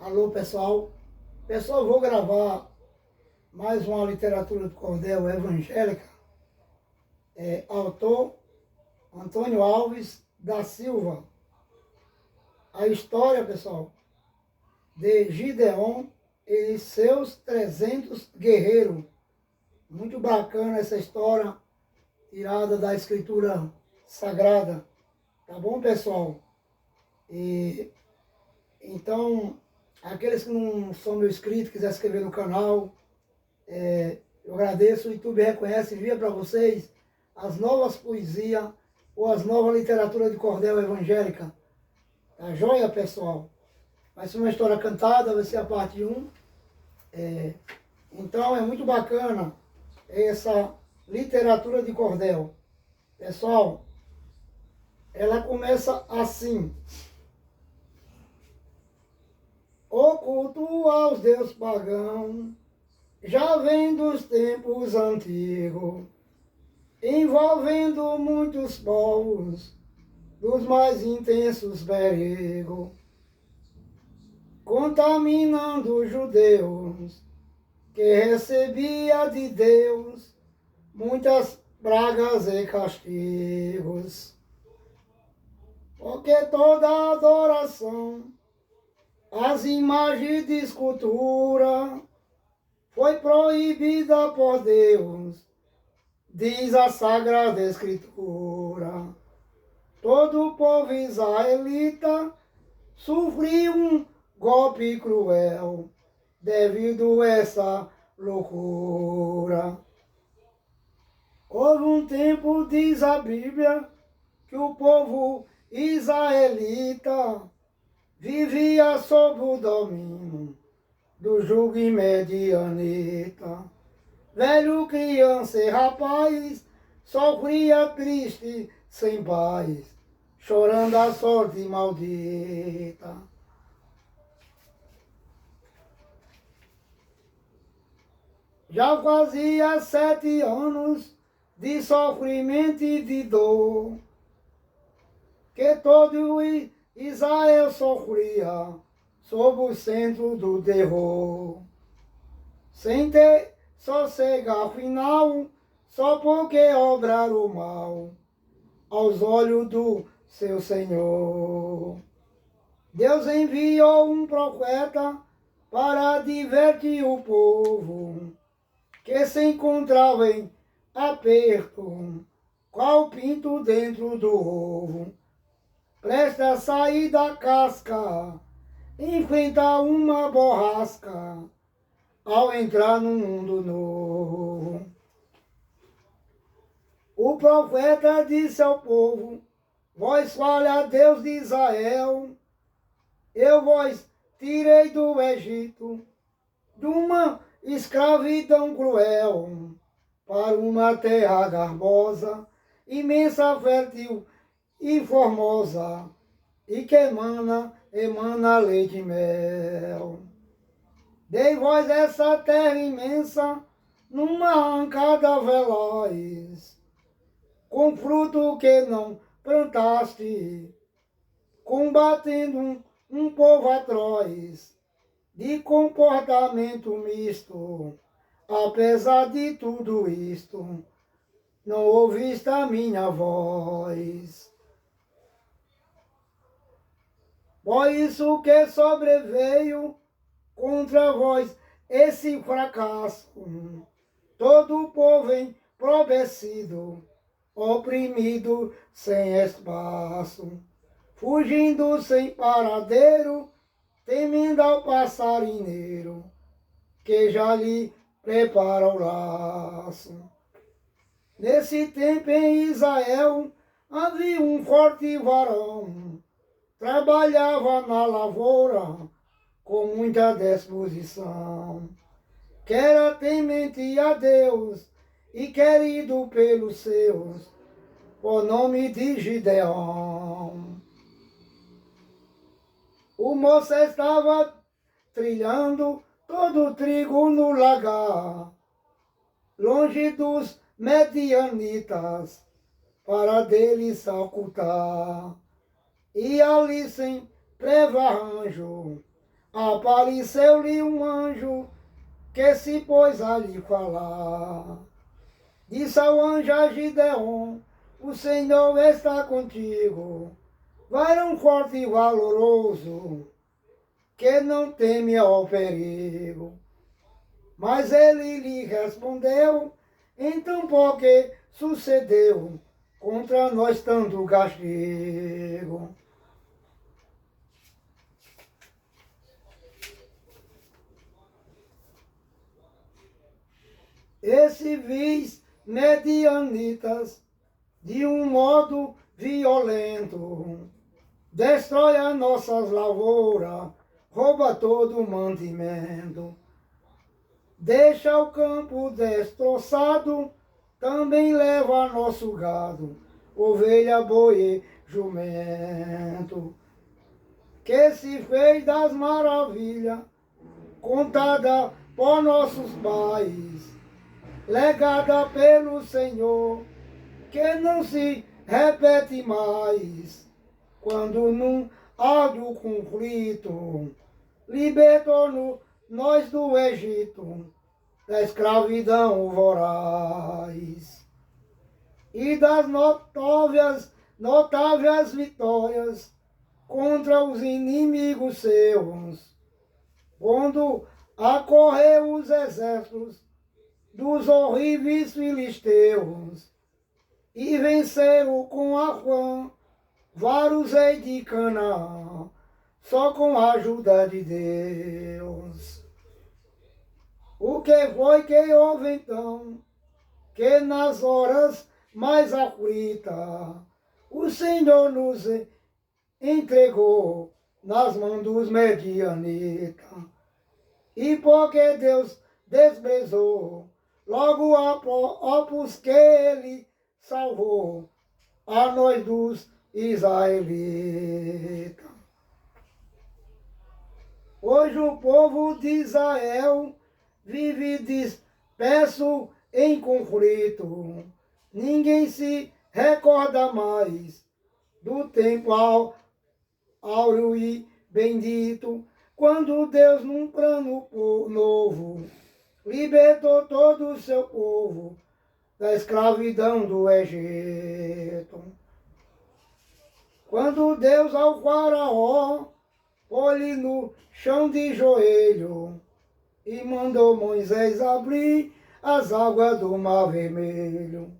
Alô, pessoal. Pessoal, vou gravar mais uma literatura de cordel evangélica. Autor Antônio Alves da Silva. A história, pessoal, de Gideon e seus 300 guerreiros. Muito bacana essa história, tirada da Escritura Sagrada. Tá bom, pessoal? Então, aqueles que não são meu inscrito, quiser se inscrever no canal, eu agradeço. O YouTube reconhece, envia para vocês as novas poesias ou as novas literaturas de cordel evangélica. Tá joia, pessoal? Vai ser uma história cantada, vai ser a parte 1. Então, é muito bacana essa literatura de cordel. Pessoal, ela começa assim. O culto aos deuses pagãos já vem dos tempos antigos, envolvendo muitos povos dos mais intensos perigos, contaminando os judeus, que recebia de Deus muitas pragas e castigos, porque toda adoração às imagens de escultura foi proibida por Deus, diz a Sagrada Escritura. Todo o povo israelita sofreu um golpe cruel devido a essa loucura. Houve um tempo, diz a Bíblia, que o povo israelita vivia sob o domínio do jugo imedianita. Velho, criança e rapaz sofria triste, sem paz, chorando a sorte maldita. Já fazia 7 anos de sofrimento e de dor, que todo Israel sofria sob o centro do terror, sem ter sossego final, só porque obraram o mal aos olhos do seu Senhor. Deus enviou um profeta para advertir o povo que se encontrava em aperto, qual pinto dentro do ovo. Presta a sair da casca, enfrenta uma borrasca, ao entrar num mundo novo. O profeta disse ao povo: vós falha a Deus de Israel, eu vos tirei do Egito, de uma escravidão cruel, para uma terra garbosa, imensa, fértil e formosa, e que emana leite e mel. Dei vós essa terra imensa, numa arrancada veloz, com fruto que não plantaste, combatendo um povo atroz, de comportamento misto. Apesar de tudo isto, não ouviste a minha voz. Por isso que sobreveio contra vós esse fracasso, todo o povo empobrecido, oprimido sem espaço, fugindo sem paradeiro, temendo ao passarinheiro, que já lhe prepara o laço. Nesse tempo em Israel havia um forte varão, trabalhava na lavoura com muita disposição, que era temente a Deus e querido pelos seus, por nome de Gideon. O moço estava trilhando todo o trigo no lagar, longe dos medianitas, para deles ocultar. E ali sem prévio arranjo, apareceu-lhe um anjo que se pôs a lhe falar. Disse ao anjo a Gideon: o Senhor está contigo, varão forte e valoroso, que não teme ao perigo. Mas ele lhe respondeu: então por que sucedeu contra nós tanto castigo? Esse vis medianitas, de um modo violento, destrói as nossas lavouras, rouba todo o mantimento. Deixa o campo destroçado, também leva nosso gado, ovelha, boi e jumento. Que se fez das maravilhas, contada por nossos pais, legada pelo Senhor, que não se repete mais. Quando num árduo conflito, libertou nós do Egito, da escravidão voraz, e das notáveis vitórias contra os inimigos seus, quando acorreu os exércitos dos horríveis filisteus, e venceram com afã vários reis de Canaã, só com a ajuda de Deus. O que foi que houve então, que nas horas mais aflitas, o Senhor nos entregou nas mãos dos medianitas? E porque Deus desprezou logo a opus que ele salvou a nós dos israelitas. Hoje o povo de Israel vive disperso em conflito. Ninguém se recorda mais do tempo áureo e bendito, quando Deus, num plano novo, libertou todo o seu povo da escravidão do Egito. Quando Deus ao faraó pôs-lhe no chão de joelho e mandou Moisés abrir as águas do Mar Vermelho,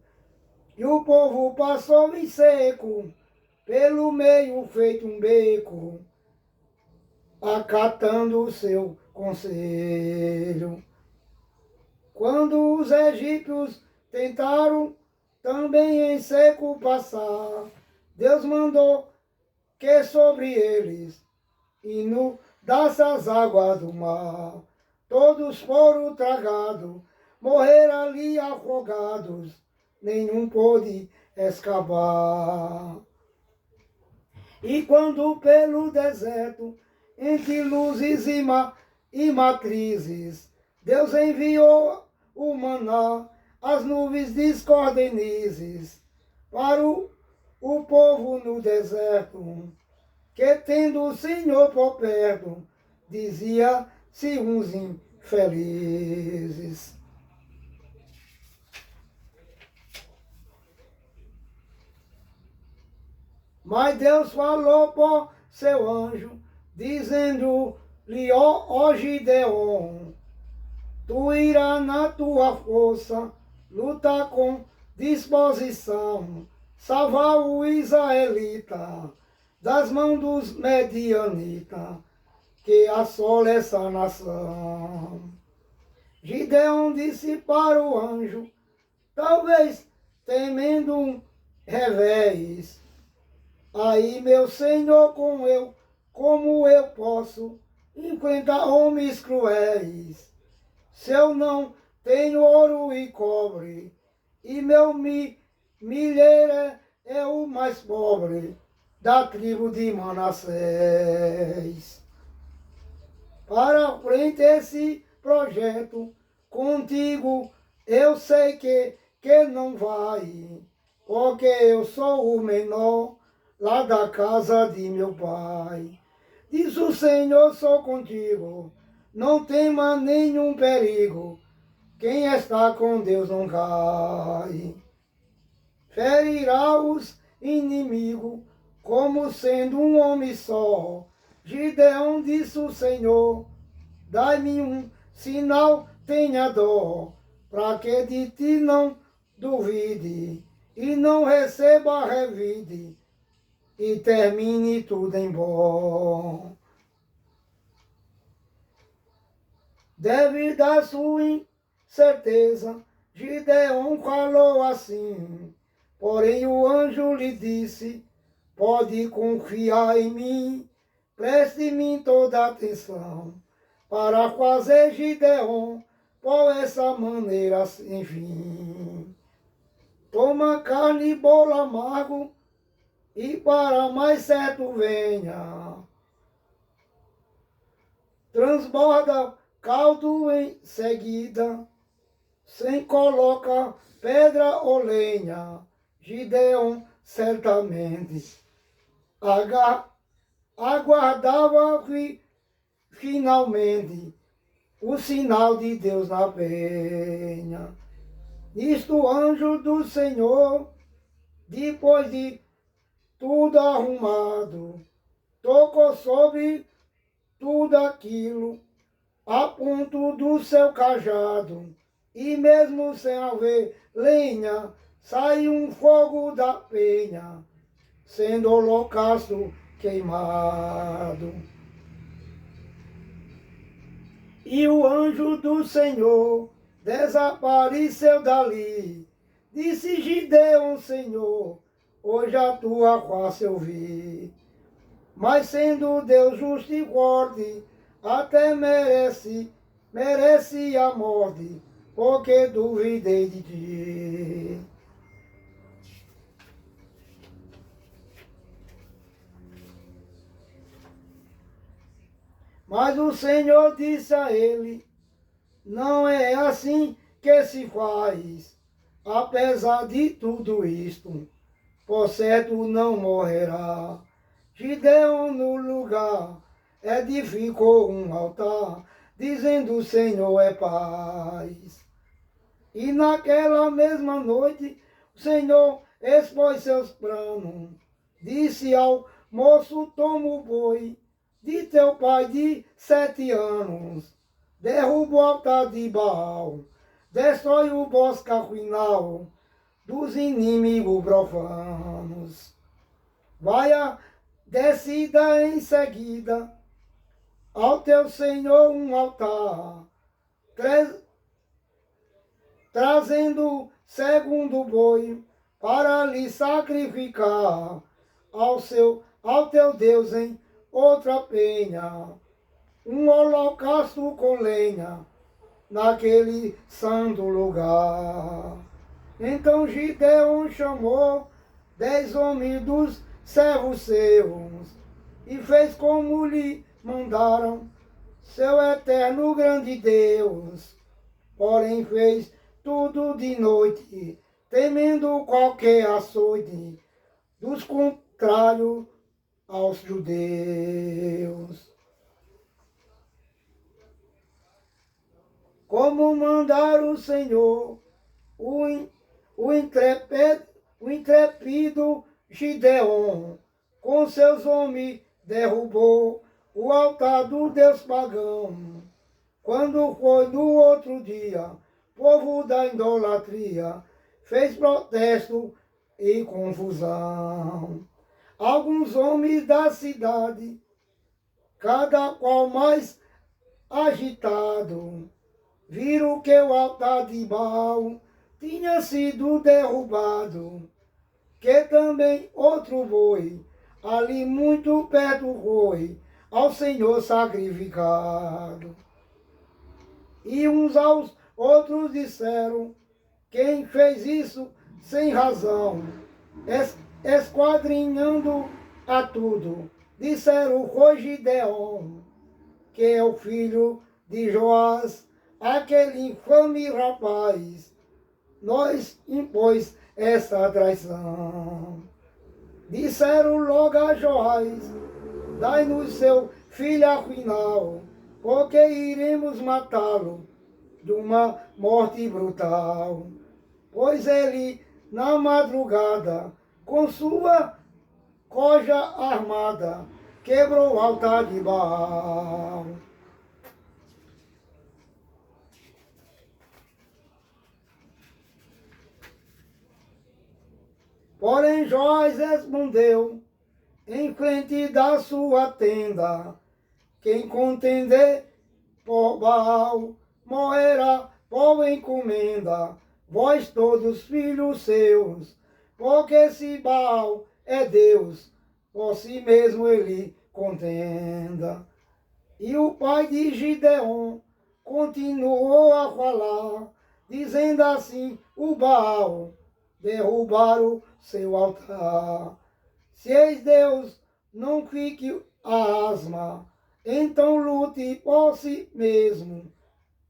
e o povo passou em seco, pelo meio feito um beco, acatando o seu conselho. Quando os egípcios tentaram também em seco passar, Deus mandou que sobre eles inundasse as águas do mar. Todos foram tragados, morreram ali afogados, nenhum pôde escapar. E quando pelo deserto, entre luzes e matrizes, Deus enviou o maná, as nuvens discordanizes, para o povo no deserto, que tendo o Senhor por perto, dizia-se uns infelizes. Mas Deus falou por seu anjo, dizendo-lhe: ó Gideon, tu irás na tua força, lutar com disposição, salvar o israelita das mãos dos medianitas, que assola essa nação. Gideon disse para o anjo, talvez temendo um revés: aí, meu Senhor, como eu posso enfrentar homens cruéis, se eu não tenho ouro e cobre, e meu milheiro é o mais pobre da tribo de Manassés. Para frente esse projeto, contigo eu sei que não vai, porque eu sou o menor lá da casa de meu pai. Diz o Senhor, sou contigo, não tema nenhum perigo, quem está com Deus não cai. Ferirá os inimigos, como sendo um homem só. Gideão disse o Senhor, dai-me um sinal, tenha dó, para que de ti não duvide, e não receba revide, e termine tudo em bom. Deve dar sua incerteza, Gideão falou assim, porém o anjo lhe disse, pode confiar em mim, preste-me toda atenção, para fazer Gideão por essa maneira sem fim. Toma carne e bolo amargo, e para mais certo venha. Transborda caldo em seguida, sem coloca pedra ou lenha. Gideão certamente aguardava finalmente o sinal de Deus na penha. Nisto o anjo do Senhor, depois de tudo arrumado, tocou sobre tudo aquilo, a ponto do seu cajado, e mesmo sem haver lenha, saiu um fogo da penha, sendo holocausto queimado. E o anjo do Senhor desapareceu dali. Disse Gideão, Senhor, hoje a tua face eu vi. Mas sendo Deus justo e forte, até merece a morte, porque duvidei de ti. Mas o Senhor disse a ele, não é assim que se faz, apesar de tudo isto, por certo não morrerá. Gideão no lugar edificou um altar, dizendo o Senhor é paz. E naquela mesma noite o Senhor expôs seus planos, disse ao moço, toma o boi de teu pai de 7 anos, derruba o altar de Baal, destrói o bosque arruinal dos inimigos profanos. Vai a descida em seguida ao teu Senhor um altar, trazendo segundo boi para lhe sacrificar ao teu Deus em outra penha, um holocausto com lenha naquele santo lugar. Então Gideão chamou 10 homens dos servos seus e fez como lhe mandaram seu eterno grande Deus. Porém fez tudo de noite, temendo qualquer açoite dos contrários aos judeus. Como mandar o Senhor, o intrépido Gideão, com seus homens derrubou o altar do Deus pagão. Quando foi no outro dia, povo da idolatria fez protesto e confusão. Alguns homens da cidade, cada qual mais agitado, viram que o altar de Baal tinha sido derrubado, que também outro boi ali muito perto foi ao Senhor sacrificado. E uns aos outros disseram, quem fez isso sem razão, esquadrinhando a tudo, disseram foi Gideão, que é o filho de Joás, aquele infame rapaz, nós impôs essa traição. Disseram logo a Joás, dai-nos seu filha final, porque iremos matá-lo de uma morte brutal. Pois ele, na madrugada, com sua coja armada, quebrou o altar de Baal. Porém Joás respondeu, em frente da sua tenda, quem contender por Baal morrerá por encomenda, vós todos filhos seus, porque se Baal é Deus, por si mesmo ele contenda. E o pai de Gideon continuou a falar, dizendo assim, o Baal derrubaram seu altar. Se eis Deus, não fique asma, então lute por si mesmo,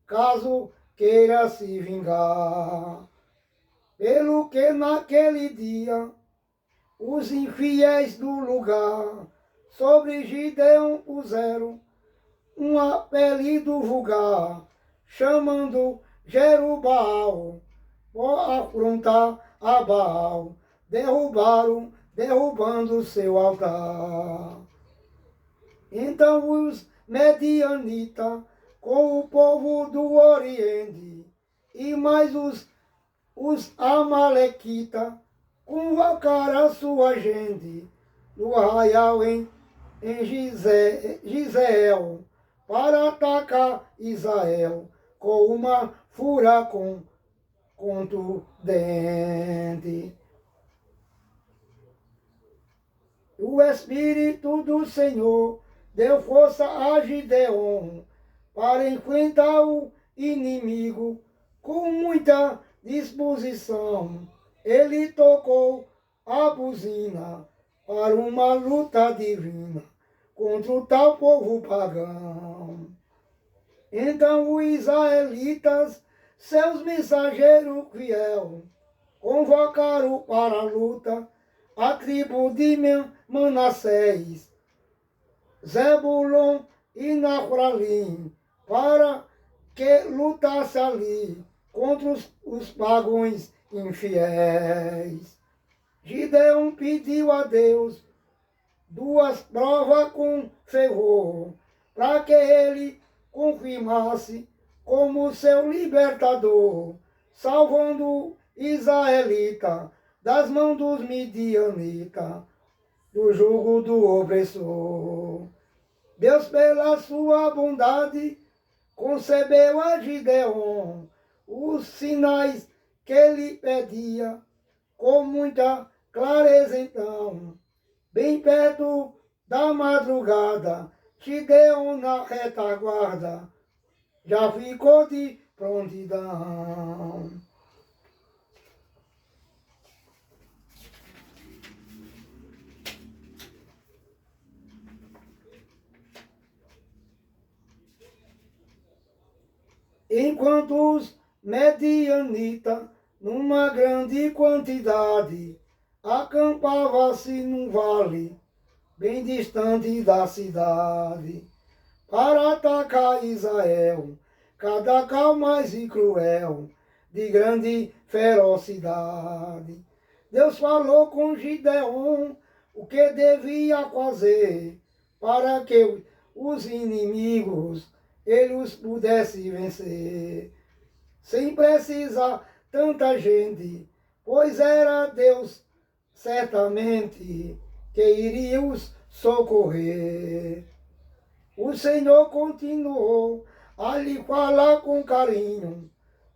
caso queira se vingar. Pelo que naquele dia, os infiéis do lugar sobre Gideon puseram um apelido vulgar, chamando Jerubbaal, por afrontar a Baal, derrubando seu altar. Então os medianitas, com o povo do Oriente, e mais os amalequitas, convocaram a sua gente no arraial em Giseel, para atacar Israel com uma fúria contundente. O Espírito do Senhor deu força a Gideon para enfrentar o inimigo com muita disposição. Ele tocou a buzina para uma luta divina contra o tal povo pagão. Então os israelitas, seus mensageiros fiel, convocaram para a luta a tribo de Manassés, Zebulon e Naftali, para que lutasse ali contra os pagãos infiéis. Gideon pediu a Deus duas provas com fervor, para que ele confirmasse como seu libertador, salvando o israelita das mãos dos midianitas, do jugo do opressor. Deus, pela sua bondade, concebeu a Gideon os sinais que ele pedia, com muita clareza então, bem perto da madrugada, Gideon na retaguarda, já ficou de prontidão. Enquanto os medianitas, numa grande quantidade, acampava-se num vale, bem distante da cidade, para atacar Israel, cada qual mais e cruel, de grande ferocidade. Deus falou com Gideon o que devia fazer, para que os inimigos ele os pudesse vencer, sem precisar tanta gente, pois era Deus certamente que iria os socorrer. O Senhor continuou a lhe falar com carinho,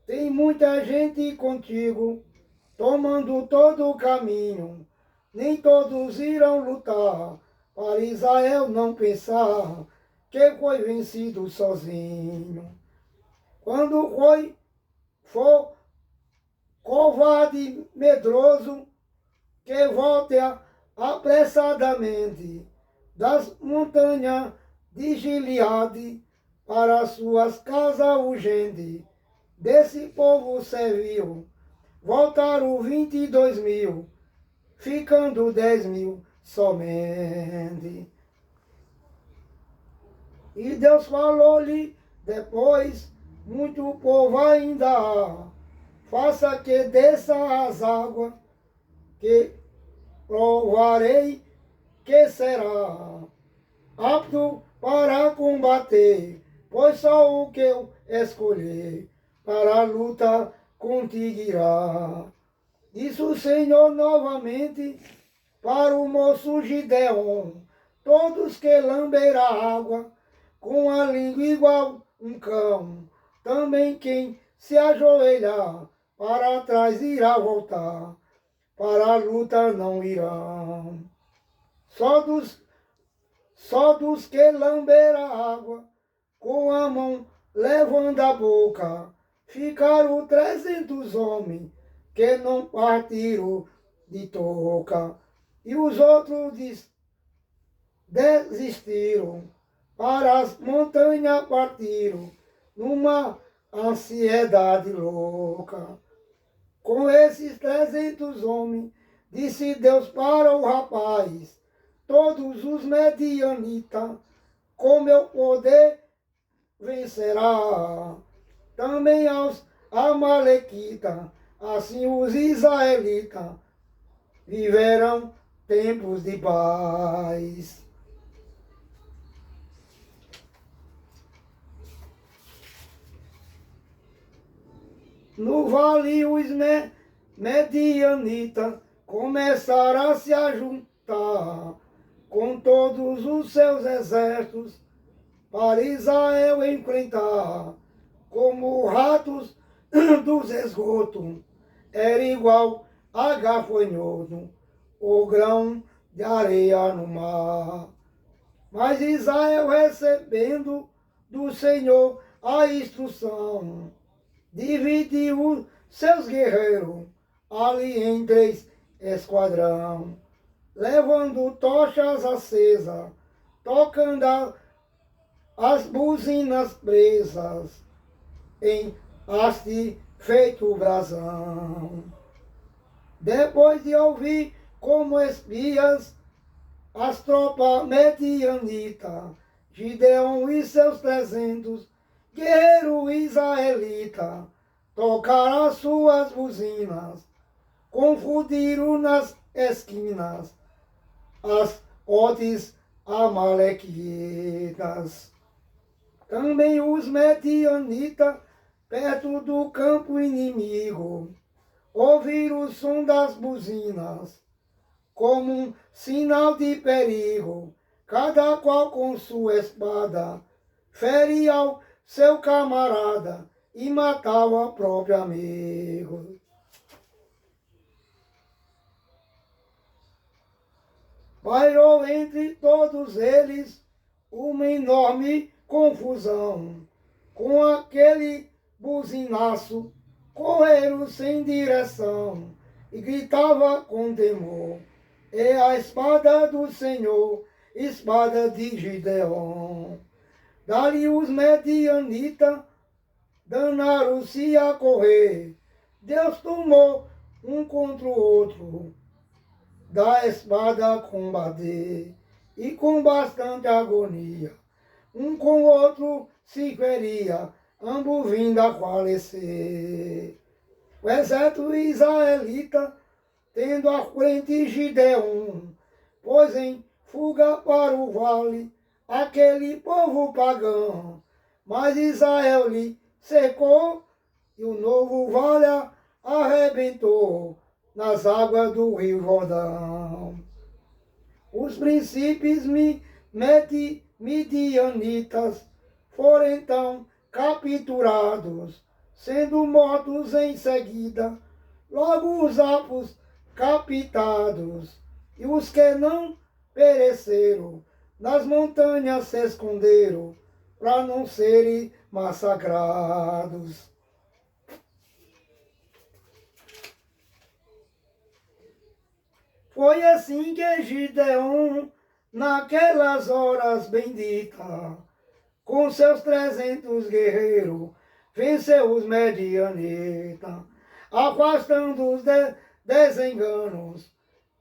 tem muita gente contigo, tomando todo o caminho, nem todos irão lutar, para Israel não pensar que foi vencido sozinho. Quando for covarde e medroso, que volte apressadamente das montanhas de Gileade para suas casas urgentes. Desse povo serviu, voltaram 22.000, ficando 10.000 somente. E Deus falou-lhe depois, muito povo ainda há, faça que desça as águas, que provarei que será apto para combater, pois só o que eu escolher para a luta contigo irá. Disse o Senhor novamente para o moço Gideon, todos que lamber a água, com a língua igual um cão, também quem se ajoelhar, para trás irá voltar, para a luta não irão. Só dos que lamber a água, com a mão levando a boca, ficaram 300 homens, que não partiram de toca. E os outros desistiram, para as montanhas partiram, numa ansiedade louca. Com esses 300 homens, disse Deus para o rapaz, todos os medianitas, com meu poder vencerá. Também aos amalequitas, assim os israelitas, viverão tempos de paz. No vale os medianitas começaram a se ajuntar com todos os seus exércitos para Israel enfrentar. Como ratos dos esgotos, era igual a gafanhoto, o grão de areia no mar. Mas Israel, recebendo do Senhor a instrução, dividiu os seus guerreiros ali em 3 esquadrão, levando tochas acesas, tocando as buzinas presas em haste feito brasão. Depois de ouvir como espias as tropas medianitas, Gideon e seus 300 guerreiros israelitas tocaram as suas buzinas, confundiram nas esquinas as hostes amalequitas. Também os medianitas, perto do campo inimigo, ouviram o som das buzinas, como um sinal de perigo, cada qual com sua espada feria ao seu camarada e matava o próprio amigo. Pairou entre todos eles uma enorme confusão, com aquele buzinaço, correram sem direção, e gritava com temor, é a espada do Senhor, espada de Gideon. Dali os medianitas danaram-se a correr, Deus tomou um contra o outro, da espada combater, e com bastante agonia, um com o outro se feria, ambos vindo a falecer. O exército israelita, tendo à frente Gideon, pôs em fuga para o vale aquele povo pagão, mas Israel lhe secou e o novo vale arrebentou nas águas do rio Jordão. Os príncipes midianitas foram então capturados, sendo mortos em seguida, logo os apos captados, e os que não pereceram, nas montanhas se esconderam, para não serem massacrados. Foi assim que Gideon, naquelas horas benditas, com seus 300 guerreiros, venceu os medianitas, afastando os desenganos.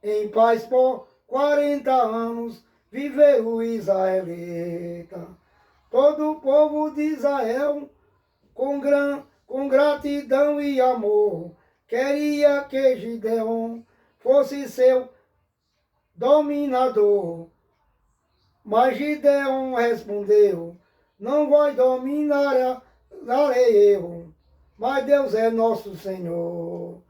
Em paz por 40 anos viveu o israelita. todo o povo de Israel, com gratidão e amor, queria que Gideon fosse seu dominador. Mas Gideon respondeu, não vai dominar, darei eu, mas Deus é nosso Senhor.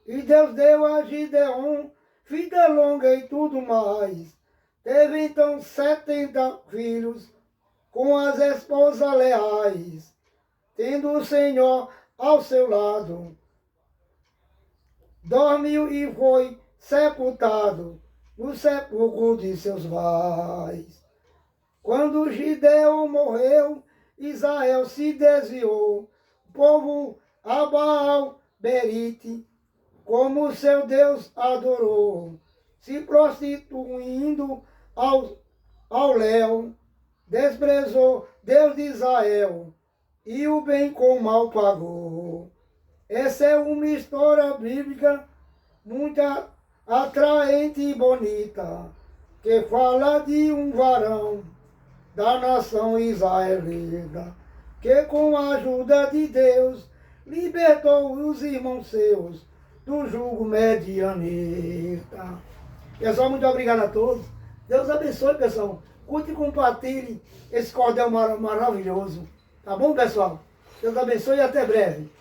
E Deus deu a Gideon vida longa e tudo mais. Teve então 70 filhos com as esposas leais, tendo o Senhor ao seu lado. Dormiu e foi sepultado no sepulcro de seus pais. Quando Gideon morreu, Israel se desviou, o povo a Baal Berite, como seu Deus adorou, se prostituindo ao léu, desprezou Deus de Israel, e o bem com o mal pagou. Essa é uma história bíblica muito atraente e bonita, que fala de um varão da nação israelita, que com a ajuda de Deus libertou os irmãos seus do jugo medianita. Pessoal, muito obrigado a todos. Deus abençoe, pessoal. Curte e compartilhe esse cordel maravilhoso. Tá bom, pessoal? Deus abençoe e até breve.